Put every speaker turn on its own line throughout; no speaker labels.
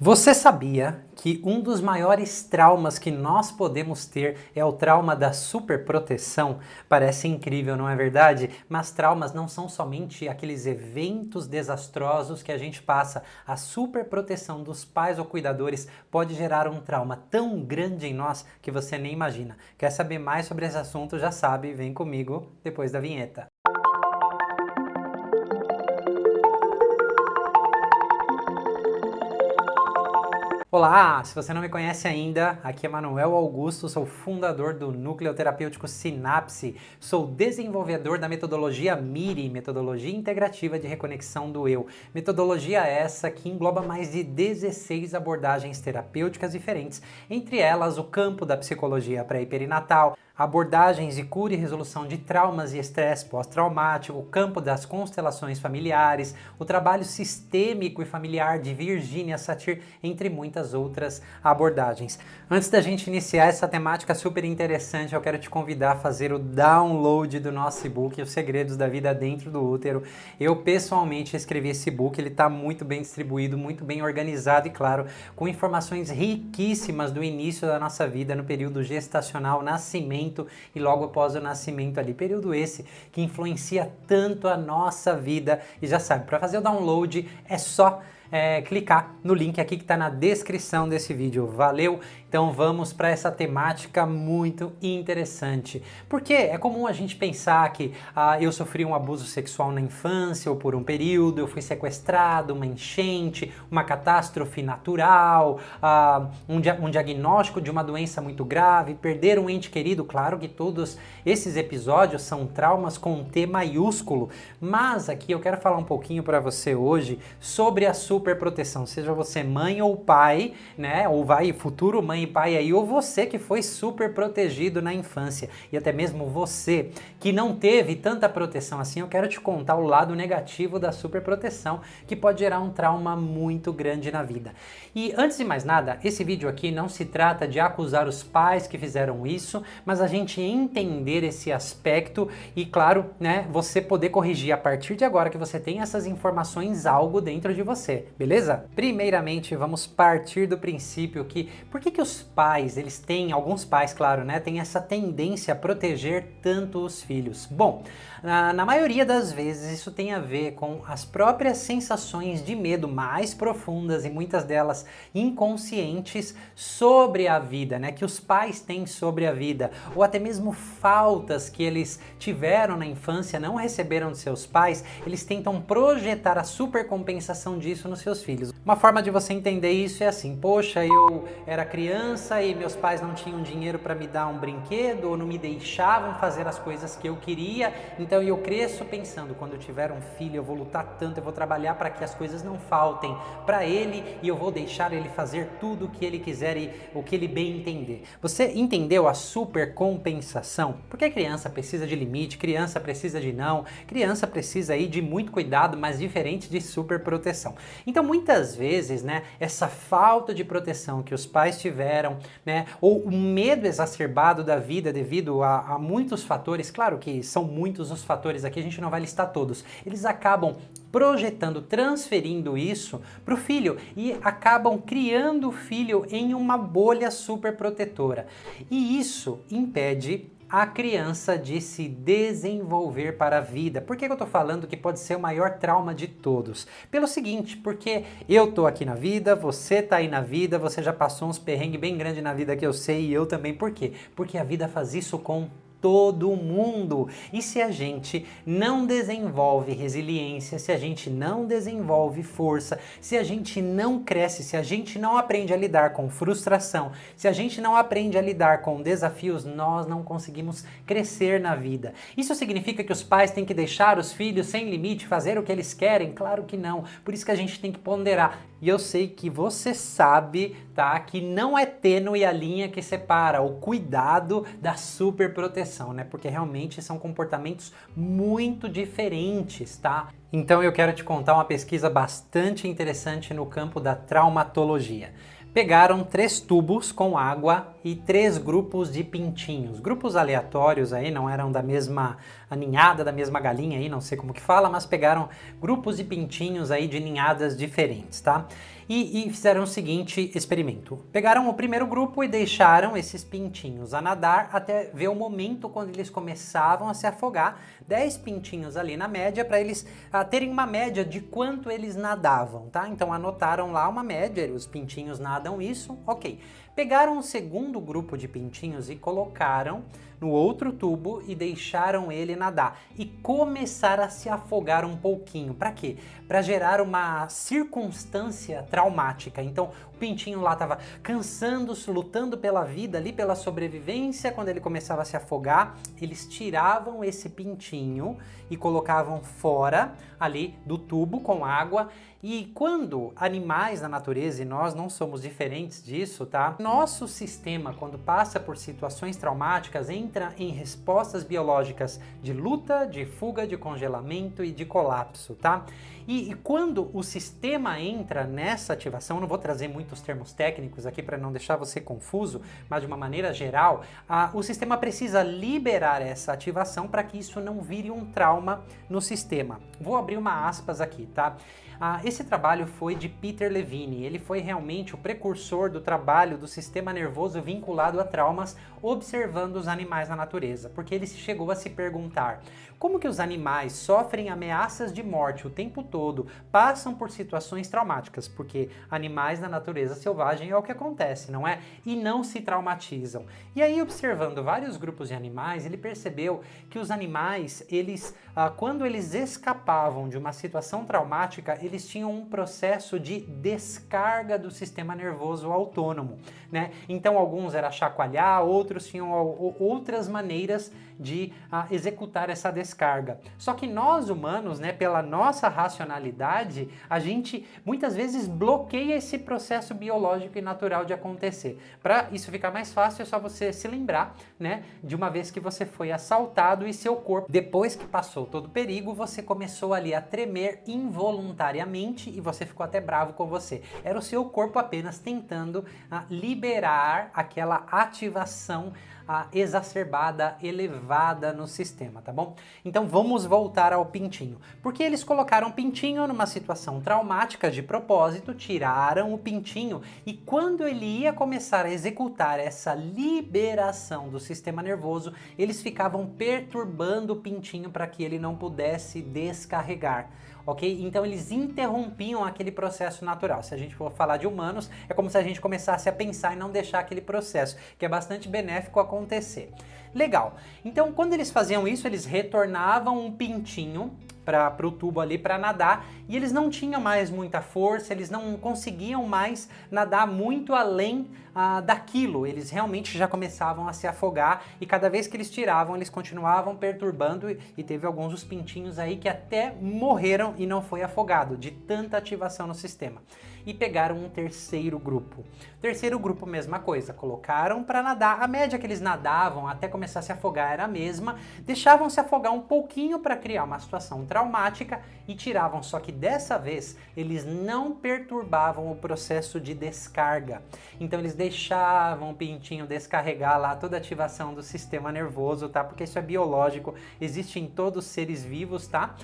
Você sabia que um dos maiores traumas que nós podemos ter é o trauma da superproteção? Parece incrível, não é verdade? Mas traumas não são somente aqueles eventos desastrosos que a gente passa. A superproteção dos pais ou cuidadores pode gerar um trauma tão grande em nós que você nem imagina. Quer saber mais sobre esse assunto? Já sabe, vem comigo depois da vinheta. Olá, se você não me conhece ainda, aqui é Manuel Augusto, sou fundador do Núcleo Terapêutico Sinapse, sou desenvolvedor da metodologia MIRI, Metodologia Integrativa de Reconexão do Eu. Metodologia essa que engloba mais de 16 abordagens terapêuticas diferentes, entre elas o campo da psicologia pré e perinatal, abordagens de cura e resolução de traumas e estresse pós-traumático, o campo das constelações familiares, o trabalho sistêmico e familiar de Virginia Satir, entre muitas outras abordagens. Antes da gente iniciar essa temática super interessante, eu quero te convidar a fazer o download do nosso e-book, Os Segredos da Vida Dentro do Útero. Eu pessoalmente escrevi esse e-book, ele está muito bem distribuído, muito bem organizado e, claro, com informações riquíssimas do início da nossa vida, no período gestacional, nascimento, e logo após o nascimento ali, período esse que influencia tanto a nossa vida. E já sabe, para fazer o download é só clicar no link aqui que está na descrição desse vídeo. Valeu? Então vamos para essa temática muito interessante. Porque é comum a gente pensar que eu sofri um abuso sexual na infância ou por um período, eu fui sequestrado, uma enchente, uma catástrofe natural, um diagnóstico de uma doença muito grave, perder um ente querido. Claro que todos esses episódios são traumas com T maiúsculo, mas aqui eu quero falar um pouquinho para você hoje sobre a superproteção, seja você mãe ou pai, né, ou futuro mãe e pai aí, ou você que foi super protegido na infância, e até mesmo você que não teve tanta proteção assim. Eu quero te contar o lado negativo da superproteção, que pode gerar um trauma muito grande na vida. E antes de mais nada, esse vídeo aqui não se trata de acusar os pais que fizeram isso, mas a gente entender esse aspecto e, claro, né, você poder corrigir a partir de agora que você tem essas informações, algo dentro de você. Beleza? Primeiramente, vamos partir do princípio que por que os pais, eles têm, alguns pais, claro, né, têm essa tendência a proteger tanto os filhos? Bom, na maioria das vezes isso tem a ver com as próprias sensações de medo mais profundas e muitas delas inconscientes sobre a vida, né, que os pais têm sobre a vida, ou até mesmo faltas que eles tiveram na infância, não receberam de seus pais. Eles tentam projetar a supercompensação disso nos seus filhos. Uma forma de você entender isso é assim: poxa, eu era criança e meus pais não tinham dinheiro para me dar um brinquedo ou não me deixavam fazer as coisas que eu queria, então eu cresço pensando, quando eu tiver um filho eu vou lutar tanto, eu vou trabalhar para que as coisas não faltem para ele e eu vou deixar ele fazer tudo o que ele quiser e o que ele bem entender. Você entendeu a supercompensação? Porque a criança precisa de limite, criança precisa de não, criança precisa aí de muito cuidado, mas diferente de superproteção. Então muitas vezes, né, essa falta de proteção que os pais tiveram, né, ou o medo exacerbado da vida devido a muitos fatores, claro que são muitos os fatores aqui, a gente não vai listar todos, eles acabam projetando, transferindo isso para o filho e acabam criando o filho em uma bolha super protetora. E isso impede a criança de se desenvolver para a vida. Por que eu tô falando que pode ser o maior trauma de todos? Pelo seguinte, porque eu tô aqui na vida, você tá aí na vida, você já passou uns perrengues bem grandes na vida que eu sei, e eu também. Por quê? Porque a vida faz isso com todo mundo. E se a gente não desenvolve resiliência, se a gente não desenvolve força, se a gente não cresce, se a gente não aprende a lidar com frustração, se a gente não aprende a lidar com desafios, nós não conseguimos crescer na vida. Isso significa que os pais têm que deixar os filhos sem limite, fazer o que eles querem? Claro que não. Por isso que a gente tem que ponderar. E eu sei que você sabe, tá, que não é tênue a linha que separa o cuidado da superproteção, né? Porque realmente são comportamentos muito diferentes, tá? Então eu quero te contar uma pesquisa bastante interessante no campo da traumatologia. Pegaram 3 tubos com água e 3 grupos de pintinhos. Grupos aleatórios aí, não eram da mesma ninhada, da mesma galinha aí, não sei como que fala, mas pegaram grupos de pintinhos aí de ninhadas diferentes, tá? E fizeram o seguinte experimento. Pegaram o primeiro grupo e deixaram esses pintinhos a nadar até ver o momento quando eles começavam a se afogar. 10 pintinhos ali na média para eles terem uma média de quanto eles nadavam, tá? Então anotaram lá uma média, os pintinhos nadam isso, ok. Pegaram o segundo grupo de pintinhos e colocaram no outro tubo e deixaram ele nadar e começar a se afogar um pouquinho. Para quê? Para gerar uma circunstância traumática. Então o pintinho lá estava cansando-se, lutando pela vida ali, pela sobrevivência. Quando ele começava a se afogar, eles tiravam esse pintinho e colocavam fora ali do tubo com água. E quando animais na natureza, e nós não somos diferentes disso, tá? Nosso sistema, quando passa por situações traumáticas, entra em respostas biológicas de luta, de fuga, de congelamento e de colapso, tá? E quando o sistema entra nessa ativação, eu não vou trazer muitos termos técnicos aqui para não deixar você confuso, mas de uma maneira geral, o sistema precisa liberar essa ativação para que isso não vire um trauma no sistema. Vou abrir uma aspas aqui, tá? Esse trabalho foi de Peter Levine, ele foi realmente o precursor do trabalho do sistema nervoso vinculado a traumas, observando os animais na natureza, porque ele chegou a se perguntar como que os animais sofrem ameaças de morte o tempo todo, passam por situações traumáticas, porque animais na natureza selvagem é o que acontece, não é? E não se traumatizam. E aí, observando vários grupos de animais, ele percebeu que os animais, quando eles escapavam de uma situação traumática, eles tinham um processo de descarga do sistema nervoso autônomo, né? Então alguns era chacoalhar, outros tinham outras maneiras de executar essa descarga. Só que nós humanos, né, pela nossa racionalidade, a gente muitas vezes bloqueia esse processo biológico e natural de acontecer. Para isso ficar mais fácil, é só você se lembrar, né, de uma vez que você foi assaltado e seu corpo, depois que passou todo o perigo, você começou ali a tremer involuntariamente e você ficou até bravo com você. Era o seu corpo apenas tentando liberar aquela ativação exacerbada, elevada no sistema, tá bom? Então vamos voltar ao pintinho. Porque eles colocaram o pintinho numa situação traumática de propósito, tiraram o pintinho e quando ele ia começar a executar essa liberação do sistema nervoso, eles ficavam perturbando o pintinho para que ele não pudesse descarregar. Ok? Então eles interrompiam aquele processo natural. Se a gente for falar de humanos, é como se a gente começasse a pensar e não deixar aquele processo, que é bastante benéfico acontecer. Legal. Então quando eles faziam isso, eles retornavam um pintinho para o tubo ali para nadar e eles não tinham mais muita força, eles não conseguiam mais nadar muito além daquilo, eles realmente já começavam a se afogar e cada vez que eles tiravam, eles continuavam perturbando e teve alguns dos pintinhos aí que até morreram e não foi afogado, de tanta ativação no sistema. E pegaram um terceiro grupo. Terceiro grupo, mesma coisa, colocaram para nadar, a média que eles nadavam até começar a se afogar era a mesma, deixavam se afogar um pouquinho para criar uma situação traumática e tiravam, só que dessa vez eles não perturbavam o processo de descarga. Então eles deixavam o pintinho descarregar lá toda a ativação do sistema nervoso, tá? Porque isso é biológico, existe em todos os seres vivos, tá?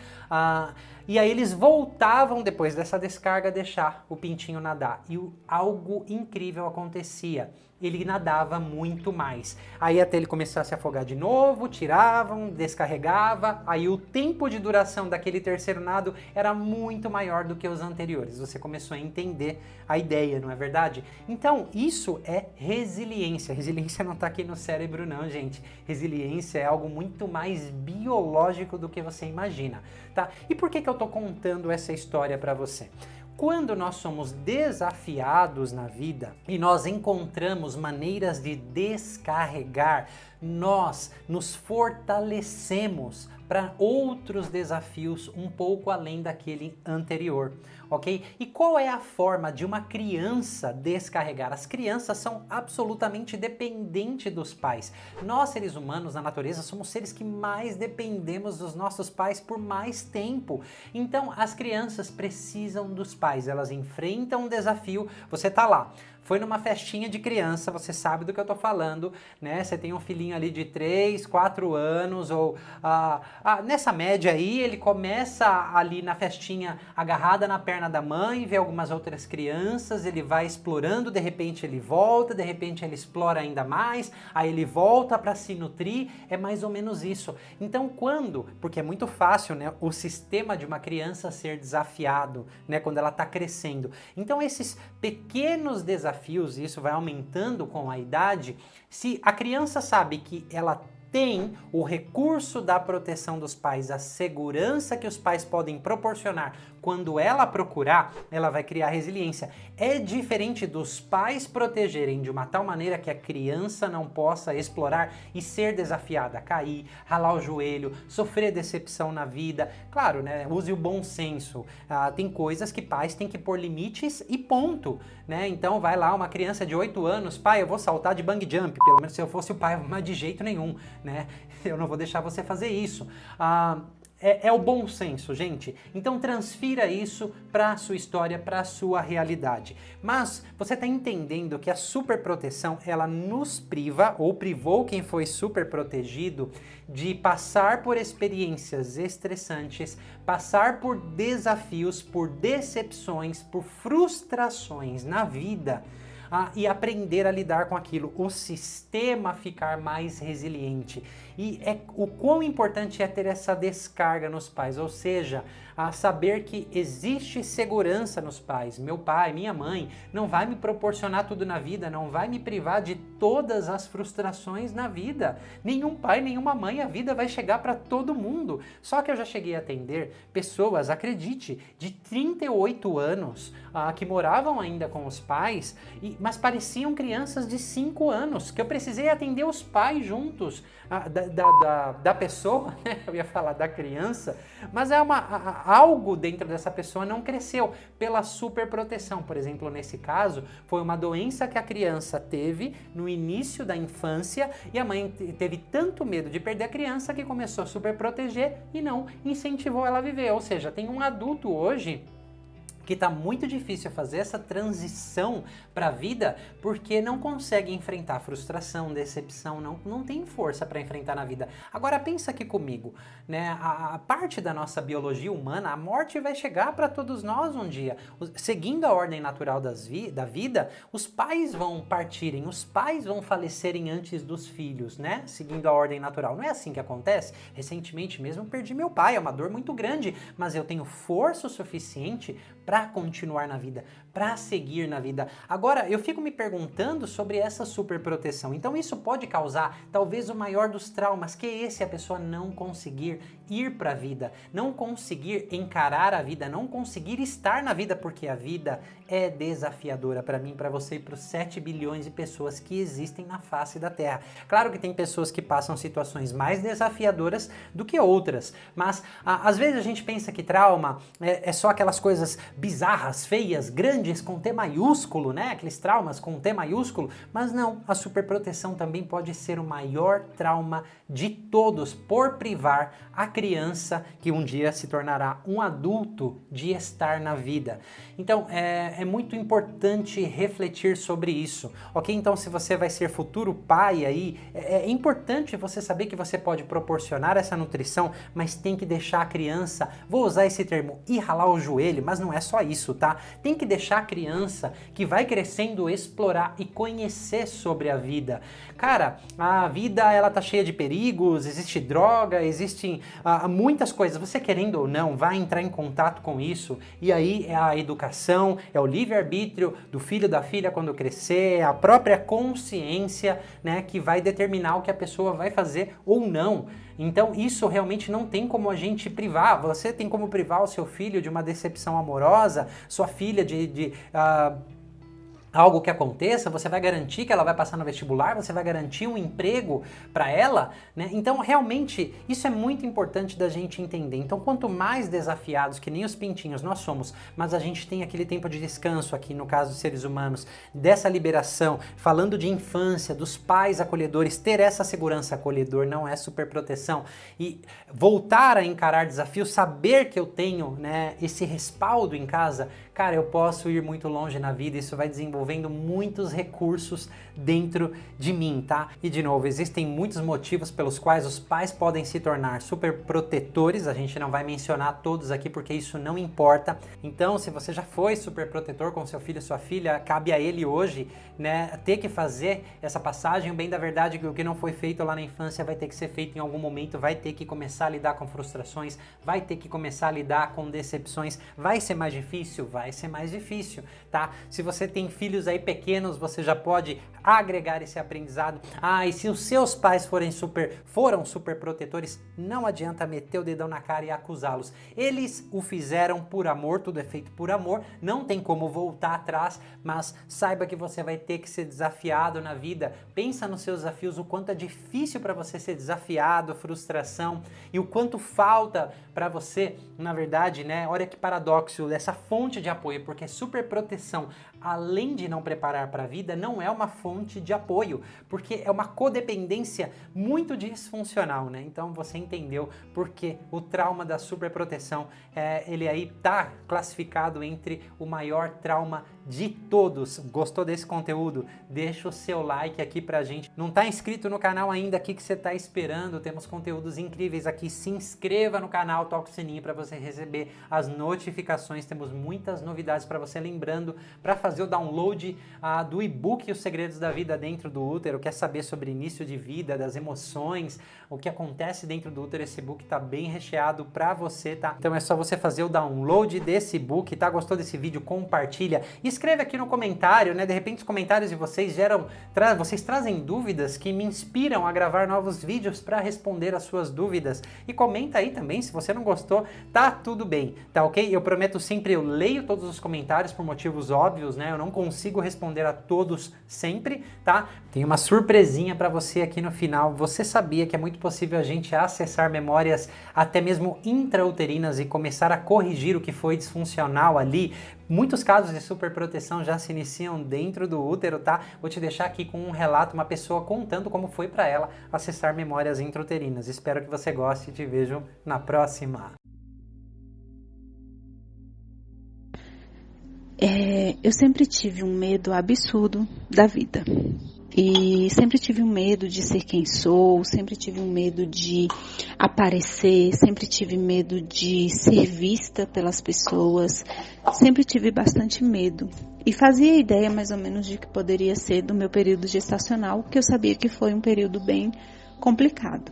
E aí eles voltavam depois dessa descarga a deixar o pintinho nadar. E algo incrível acontecia. Ele nadava muito mais. Aí até ele começar a se afogar de novo, tiravam, descarregava. Aí o tempo de duração daquele terceiro nado era muito maior do que os anteriores. Você começou a entender a ideia, não é verdade? Então isso é resiliência. Resiliência não está aqui no cérebro não, gente. Resiliência é algo muito mais biológico do que você imagina, tá? E por que eu tô contando essa história para você? Quando nós somos desafiados na vida e nós encontramos maneiras de descarregar, nós nos fortalecemos para outros desafios um pouco além daquele anterior. ok? E qual é a forma de uma criança descarregar? As crianças são absolutamente dependentes dos pais. Nós, seres humanos, na natureza, somos seres que mais dependemos dos nossos pais por mais tempo. Então, as crianças precisam dos pais, elas enfrentam um desafio, você tá lá. Foi numa festinha de criança, você sabe do que eu tô falando, né? Você tem um filhinho ali de 3, 4 anos, ou nessa média aí, ele começa ali na festinha agarrada na perna da mãe, vê algumas outras crianças, ele vai explorando, de repente ele volta, de repente ele explora ainda mais, aí ele volta para se nutrir, é mais ou menos isso. Então porque é muito fácil, né, o sistema de uma criança ser desafiado, né, quando ela tá crescendo. Então esses pequenos desafios, isso vai aumentando com a idade, se a criança sabe que ela tem o recurso da proteção dos pais, a segurança que os pais podem proporcionar quando ela procurar, ela vai criar resiliência. É diferente dos pais protegerem de uma tal maneira que a criança não possa explorar e ser desafiada, cair, ralar o joelho, sofrer decepção na vida. Claro, né? Use o bom senso. Tem coisas que pais têm que pôr limites e ponto, né? Então vai lá uma criança de 8 anos, pai, eu vou saltar de bungee jump, pelo menos se eu fosse o pai, mas de jeito nenhum, né? Eu não vou deixar você fazer isso. É o bom senso, gente. Então transfira isso para a sua história, para a sua realidade. Mas você está entendendo que a superproteção, ela nos priva, ou privou quem foi super protegido, de passar por experiências estressantes, passar por desafios, por decepções, por frustrações na vida. E aprender a lidar com aquilo, o sistema ficar mais resiliente. E o quão importante é ter essa descarga nos pais, ou seja, a saber que existe segurança nos pais. Meu pai, minha mãe não vai me proporcionar tudo na vida, não vai me privar de todas as frustrações na vida. Nenhum pai, nenhuma mãe, a vida vai chegar para todo mundo. Só que eu já cheguei a atender pessoas, acredite, de 38 anos, que moravam ainda com os pais, mas pareciam crianças de 5 anos, que eu precisei atender os pais juntos da pessoa, né? Eu ia falar da criança, mas algo dentro dessa pessoa não cresceu pela superproteção. Por exemplo, nesse caso, foi uma doença que a criança teve no início da infância e a mãe teve tanto medo de perder a criança que começou a superproteger e não incentivou ela a viver. Ou seja, tem um adulto hoje que está muito difícil fazer essa transição para a vida porque não consegue enfrentar frustração, decepção, não tem força para enfrentar na vida. Agora pensa aqui comigo, né? A parte da nossa biologia humana, a morte vai chegar para todos nós um dia. Seguindo a ordem natural da vida, os pais vão partirem, os pais vão falecerem antes dos filhos, né? Seguindo a ordem natural. Não é assim que acontece? Recentemente mesmo perdi meu pai, é uma dor muito grande, mas eu tenho força o suficiente para continuar na vida, para seguir na vida. Agora, eu fico me perguntando sobre essa superproteção. Então, isso pode causar talvez o maior dos traumas, que é esse, a pessoa não conseguir ir para a vida, não conseguir encarar a vida, não conseguir estar na vida, porque a vida é desafiadora para mim, para você e para os 7 bilhões de pessoas que existem na face da Terra. Claro que tem pessoas que passam situações mais desafiadoras do que outras, mas às vezes a gente pensa que trauma é só aquelas coisas bizarras, feias, grandes, com T maiúsculo, né? Aqueles traumas com T maiúsculo, mas não, a superproteção também pode ser o maior trauma de todos, por privar a criança, que um dia se tornará um adulto, de estar na vida. Então, é muito importante refletir sobre isso, ok? Então, se você vai ser futuro pai aí, é importante você saber que você pode proporcionar essa nutrição, mas tem que deixar a criança, vou usar esse termo, ir ralar o joelho, mas não é só isso, tá? Tem que deixar a criança que vai crescendo explorar e conhecer sobre a vida. Cara, a vida, ela tá cheia de perigos, existe droga, existem muitas coisas. Você querendo ou não, vai entrar em contato com isso, e aí é a educação, é o livre-arbítrio do filho, da filha quando crescer, é a própria consciência, né, que vai determinar o que a pessoa vai fazer ou não. Então isso realmente não tem como a gente privar. Você tem como privar o seu filho de uma decepção amorosa, sua filha de algo que aconteça, você vai garantir que ela vai passar no vestibular, você vai garantir um emprego para ela, né? Então, realmente, isso é muito importante da gente entender. Então, quanto mais desafiados, que nem os pintinhos nós somos, mas a gente tem aquele tempo de descanso aqui, no caso dos seres humanos, dessa liberação, falando de infância, dos pais acolhedores, ter essa segurança acolhedor não é superproteção, e voltar a encarar desafios, saber que eu tenho, né, esse respaldo em casa, cara, eu posso ir muito longe na vida, isso vai desenvolvendo muitos recursos dentro de mim, tá? E de novo, existem muitos motivos pelos quais os pais podem se tornar super protetores, a gente não vai mencionar todos aqui porque isso não importa. Então, se você já foi super protetor com seu filho e sua filha, cabe a ele hoje, né, ter que fazer essa passagem. O bem da verdade é que o que não foi feito lá na infância vai ter que ser feito em algum momento, vai ter que começar a lidar com frustrações, vai ter que começar a lidar com decepções. Vai ser mais difícil? Vai ser mais difícil, tá? Se você tem filhos aí pequenos, você já pode agregar esse aprendizado. E se os seus pais foram super protetores, não adianta meter o dedão na cara e acusá-los. Eles o fizeram por amor, tudo é feito por amor, não tem como voltar atrás, mas saiba que você vai ter que ser desafiado na vida. Pensa nos seus desafios, o quanto é difícil para você ser desafiado, frustração, e o quanto falta para você, na verdade, né? Olha que paradoxo, essa fonte de apoio, porque super proteção, além de não preparar para a vida, não é uma fonte de apoio, porque é uma codependência muito disfuncional, né? Então você entendeu porque o trauma da superproteção, ele aí tá classificado entre o maior trauma de todos. Gostou desse conteúdo? Deixa o seu like aqui pra gente. Não tá inscrito no canal ainda? O que você tá esperando? Temos conteúdos incríveis aqui. Se inscreva no canal, toca o sininho para você receber as notificações. Temos muitas novidades para você. Lembrando, para fazer o download do e-book Os Segredos da Vida Dentro do Útero, quer saber sobre início de vida, das emoções, o que acontece dentro do útero, esse e-book tá bem recheado para você, tá? Então é só você fazer o download desse e-book, tá? Gostou desse vídeo? Compartilha. Escreve aqui no comentário, né? De repente os comentários de vocês vocês trazem dúvidas que me inspiram a gravar novos vídeos para responder as suas dúvidas. E comenta aí também, se você não gostou, tá tudo bem, tá ok? Eu prometo sempre, eu leio todos os comentários por motivos óbvios, né? Eu não consigo responder a todos sempre, tá? Tem uma surpresinha para você aqui no final. Você sabia que é muito possível a gente acessar memórias até mesmo intrauterinas e começar a corrigir o que foi disfuncional ali? Muitos casos de superproteção já se iniciam dentro do útero, tá? Vou te deixar aqui com um relato, uma pessoa contando como foi para ela acessar memórias intrauterinas. Espero que você goste e te vejo na próxima.
Eu sempre tive um medo absurdo da vida. E sempre tive um medo de ser quem sou, sempre tive um medo de aparecer, sempre tive medo de ser vista pelas pessoas, sempre tive bastante medo. E fazia ideia mais ou menos de que poderia ser do meu período gestacional, que eu sabia que foi um período bem complicado.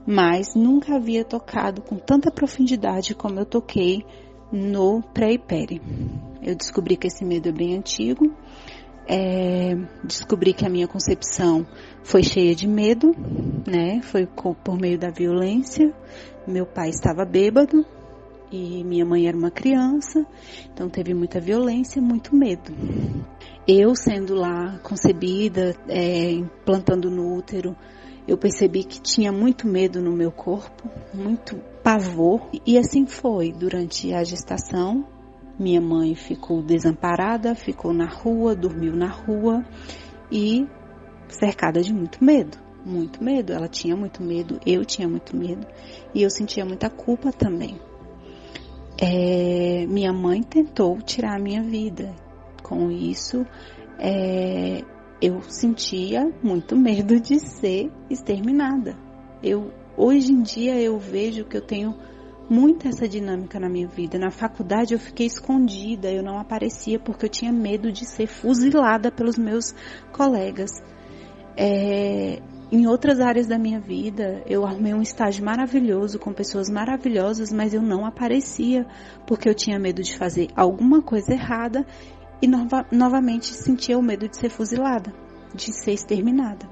Mas nunca havia tocado com tanta profundidade como eu toquei no pré e peri. Eu descobri que esse medo é bem antigo. Descobri que a minha concepção foi cheia de medo, né? Foi por meio da violência. Meu pai estava bêbado e minha mãe era uma criança, então teve muita violência, muito medo. Eu sendo lá concebida, implantando no útero, eu percebi que tinha muito medo no meu corpo, muito pavor, e assim foi durante a gestação. Minha mãe ficou desamparada, ficou na rua, dormiu na rua e cercada de muito medo. Muito medo, ela tinha muito medo, eu tinha muito medo e eu sentia muita culpa também. Minha mãe tentou tirar a minha vida. Com isso, eu sentia muito medo de ser exterminada. Hoje em dia eu vejo que eu tenho muito essa dinâmica na minha vida. Na faculdade eu fiquei escondida, eu não aparecia porque eu tinha medo de ser fuzilada pelos meus colegas. Em outras áreas da minha vida, eu arrumei um estágio maravilhoso, com pessoas maravilhosas, mas eu não aparecia porque eu tinha medo de fazer alguma coisa errada e novamente sentia o medo de ser fuzilada, de ser exterminada.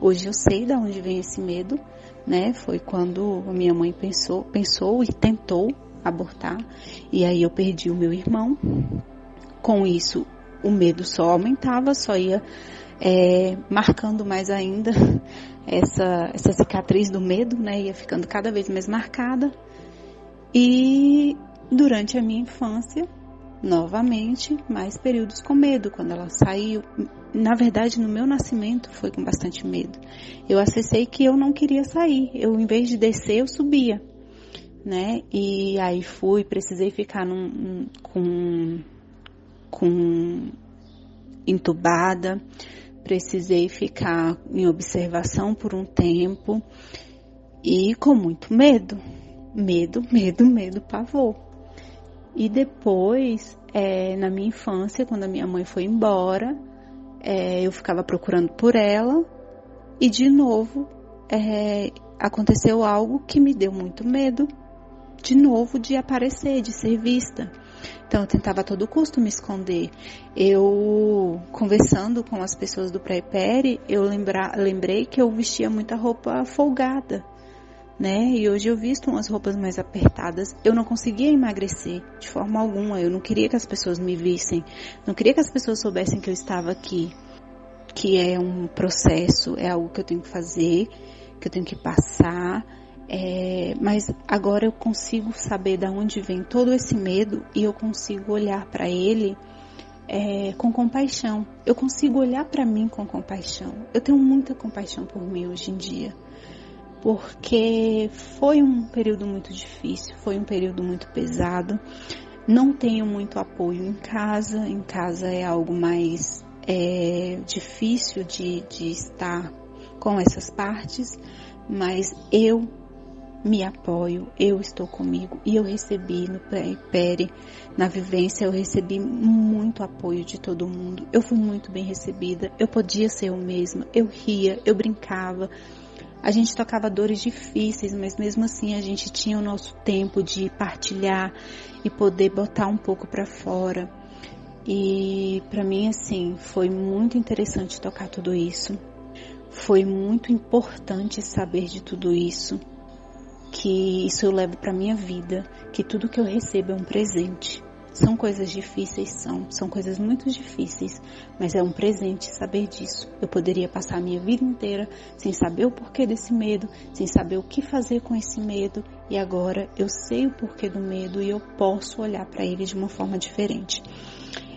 Hoje eu sei de onde vem esse medo, né? Foi quando a minha mãe pensou e tentou abortar, e aí eu perdi o meu irmão. Com isso, o medo só aumentava, só ia marcando mais ainda essa cicatriz do medo, né? Ia ficando cada vez mais marcada. E durante a minha infância, novamente, mais períodos com medo. Quando ela saiu, na verdade, no meu nascimento foi com bastante medo. Eu acessei que eu não queria sair. Eu, em vez de descer, eu subia, né? E aí precisei ficar entubada, precisei ficar em observação por um tempo e com muito medo, pavor. E depois, na minha infância, quando a minha mãe foi embora, eu ficava procurando por ela e de novo aconteceu algo que me deu muito medo, de novo, de aparecer, de ser vista. Então eu tentava a todo custo me esconder. Eu, conversando com as pessoas do Pré-Peri, eu lembrei que eu vestia muita roupa folgada, né? E hoje eu visto umas roupas mais apertadas. Eu não conseguia emagrecer de forma alguma. Eu não queria que as pessoas me vissem. Não queria que as pessoas soubessem que eu estava aqui. Que é um processo, é algo que eu tenho que fazer, que eu tenho que passar. Mas agora eu consigo saber de onde vem todo esse medo e eu consigo olhar para ele com compaixão. Eu consigo olhar para mim com compaixão. Eu tenho muita compaixão por mim hoje em dia, porque foi um período muito difícil, foi um período muito pesado. Não tenho muito apoio em casa. Em casa é algo mais difícil de estar com essas partes, mas eu me apoio, eu estou comigo e eu recebi no Pré-Peri, na vivência, eu recebi muito apoio de todo mundo. Eu fui muito bem recebida, eu podia ser eu mesma, eu ria, eu brincava. A gente tocava dores difíceis, mas mesmo assim a gente tinha o nosso tempo de partilhar e poder botar um pouco para fora. E para mim, assim, foi muito interessante tocar tudo isso. Foi muito importante saber de tudo isso, que isso eu levo para minha vida, que tudo que eu recebo é um presente. São coisas difíceis, são coisas muito difíceis, mas é um presente saber disso. Eu poderia passar a minha vida inteira sem saber o porquê desse medo, sem saber o que fazer com esse medo, e agora eu sei o porquê do medo e eu posso olhar para ele de uma forma diferente.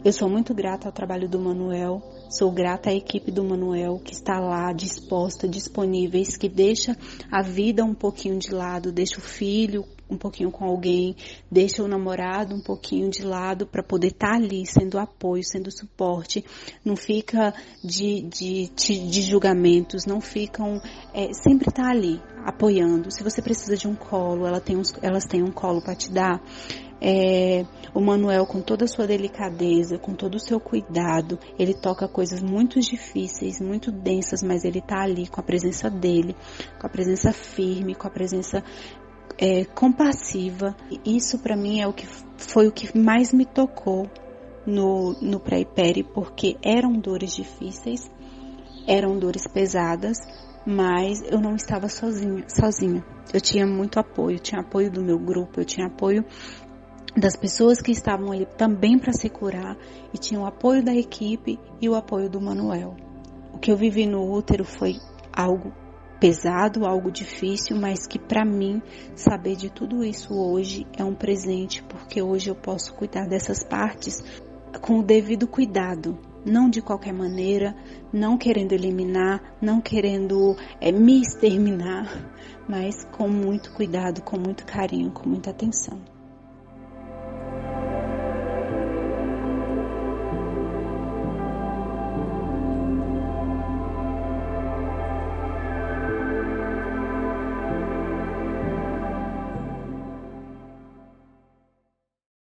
Eu sou muito grata ao trabalho do Manuel, sou grata à equipe do Manuel que está lá disposta, disponíveis, que deixa a vida um pouquinho de lado, deixa o filho um pouquinho com alguém, deixa o namorado um pouquinho de lado para poder estar ali, sendo apoio, sendo suporte, não fica de julgamentos, não ficam, sempre está ali, apoiando. Se você precisa de um colo, elas têm um colo para te dar. O Manuel, com toda a sua delicadeza, com todo o seu cuidado, ele toca coisas muito difíceis, muito densas, mas ele está ali com a presença dele, com a presença firme, com a presença compassiva. E isso para mim foi o que mais me tocou no Pré-Peri, porque eram dores difíceis, eram dores pesadas, mas eu não estava sozinha. Eu tinha muito apoio, tinha apoio do meu grupo, eu tinha apoio das pessoas que estavam ali também para se curar, e tinha o apoio da equipe e o apoio do Manuel. O que eu vivi no útero foi algo pesado, algo difícil, mas que para mim, saber de tudo isso hoje é um presente, porque hoje eu posso cuidar dessas partes com o devido cuidado, não de qualquer maneira, não querendo eliminar, não querendo me exterminar, mas com muito cuidado, com muito carinho, com muita atenção.